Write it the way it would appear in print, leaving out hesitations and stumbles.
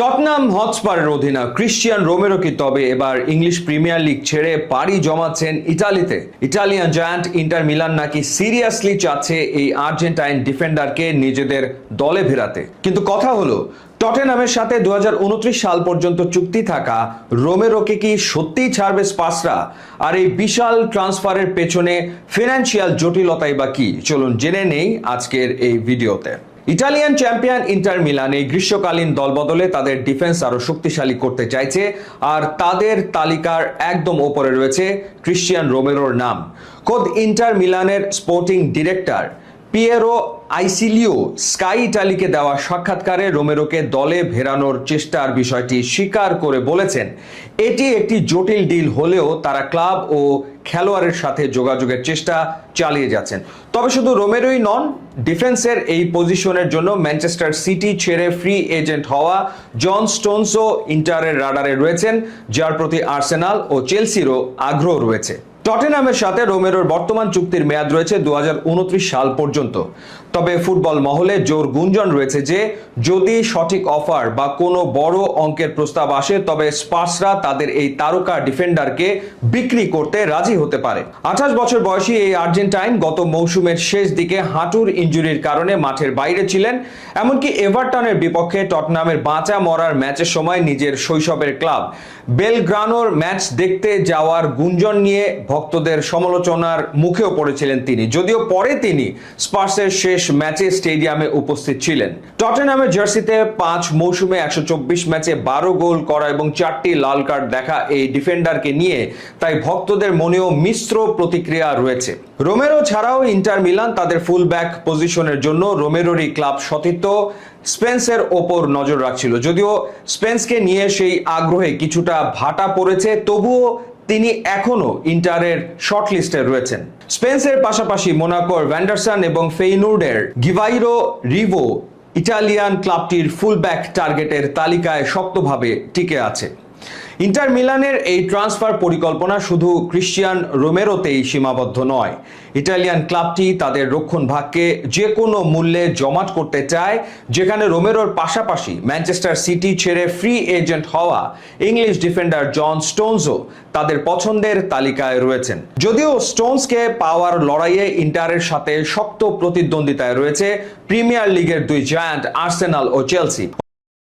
টটনাম হটস্পারের অধিনায়ক Cristian Romero কি তবে এবার ইংলিশ প্রিমিয়ার লিগ ছেড়ে পাড়ি জমাচ্ছেন ইতালিতে? ইটালিয়ান জায়ান্ট ইন্টার মিলান নাকি সিরিয়াসলি চাচ্ছে এই আর্জেন্টাইন ডিফেন্ডারকে নিজেদের দলে ফেরাতে? কিন্তু কথা হলো, টটেনহামের সাথে 2029 সাল পর্যন্ত চুক্তি থাকা রোমেরোকে কি সত্যিই ছাড়বে স্পার্সরা? আর এই বিশাল ট্রান্সফারের পেছনে ফিনান্সিয়াল জটিলতাই বা কি? চলুন জেনে নেই আজকের এই ভিডিওতে। ইটালিয়ান চ্যাম্পিয়ন ইন্টার মিলান এই গ্রীষ্মকালীন দলবদলে তাদের ডিফেন্স আরো শক্তিশালী করতে চাইছে, আর তাদের তালিকার একদম ওপরে রয়েছে ক্রিশ্চিয়ান রোমেরোর নাম। খোদ ইন্টার মিলানের স্পোর্টিং ডিরেক্টর পিয়েরো আইসিলিও স্কাই ইটালিকে দেওয়া সাক্ষাৎকারে রোমেরোকে দলে ফেরানোর চেষ্টার বিষয়টি স্বীকার করে বলেছেন, এটি একটি জটিল ডিল হলেও তারা ক্লাব ও খেলোয়াড়ের সাথে যোগাযোগের চেষ্টা চালিয়ে যাচ্ছেন। তবে শুধু রোমেরোই নন, ডিফেন্সের এই পজিশনের জন্য ম্যানচেস্টার সিটি ছেড়ে ফ্রি এজেন্ট হওয়া জন স্টোনসও ইন্টারের রাডারে রয়েছেন, যার প্রতি আর্সেনাল ও চেলসিরও আগ্রহ রয়েছে। টটেনহামের সাথে রোমেরোর বর্তমান চুক্তির মেয়াদ রয়েছে 2029 সাল পর্যন্ত। তবে ফুটবল মহলে জোর গুঞ্জন রয়েছে যে যদি সঠিক অফার বা কোনো বড় অঙ্কের প্রস্তাব আসে, তবে স্পার্সরা তাদের এই তারকা ডিফেন্ডারকে বিক্রি করতে রাজি হতে পারে। 28 বছর বয়সী এই আর্জেন্টাইন গত মৌসুমের শেষ দিকে হাঁটুর ইনজুরির কারণে মাঠের বাইরে ছিলেন। এমনকি এভারটনের বিপক্ষে টটনহামের বাঁচা মরার ম্যাচের সময় নিজের শৈশবের ক্লাব বেলগ্রানোর ম্যাচ দেখতে যাওয়ার গুঞ্জন নিয়ে ভক্তদের সমালোচনার মুখেও পড়েছিলেন তিনি, যদিও পরে তিনি স্পার্সের শেষ ম্যাচে স্টেডিয়ামে উপস্থিত ছিলেন। টটেনহামের জার্সিতে 5 মৌসুমে 124 ম্যাচে 12 গোল করা এবং 4টি লাল কার্ড দেখা এই ডিফেন্ডারকে নিয়ে তাই ভক্তদের মনেও মিশ্র প্রতিক্রিয়া রয়েছে। রোমেরো ছাড়াও ইন্টার মিলান তাদের ফুল ব্যাক পজিশনের জন্য রোমেরোরই ক্লাব সতীর্থ স্পেন্সের ওপর নজর রাখছিল। যদিও স্পেন্সকে নিয়ে সেই আগ্রহে কিছুটা ভাটা পড়েছে, তবুও তিনি এখনো ইন্টারের শর্টলিস্টে রয়েছেন। স্পেন্সের পাশাপাশি মোনাকোর ভ্যান্ডারসন এবং ফেইনুর্ডের গিভাইরো রিভো ইটালিয়ান ক্লাবটির ফুলব্যাক টার্গেটের তালিকায় শক্তভাবে টিকে আছে। ইন্টার মিলানের এই ট্রান্সফার পরিকল্পনা শুধু ক্রিশ্চিয়ান রোমেরোতেই সীমাবদ্ধ নয়। ইটালিয়ান ক্লাবটি তাদের রক্ষণভাগকে যে কোনো মূল্যে জমাট করতে চায়, যেখানে রোমেরোর পাশাপাশি ম্যানচেস্টার সিটি ছেড়ে ফ্রি এজেন্ট হওয়া ইংলিশ ডিফেন্ডার জন স্টোনসও তাদের পছন্দের তালিকায় রয়েছেন। যদিও স্টোনসকে পাওয়ার লড়াইয়ে ইন্টারের সাথে শক্ত প্রতিদ্বন্দ্বিতায় রয়েছে প্রিমিয়ার লিগের দুই জায়ান্ট আর্সেনাল ও চেলসি।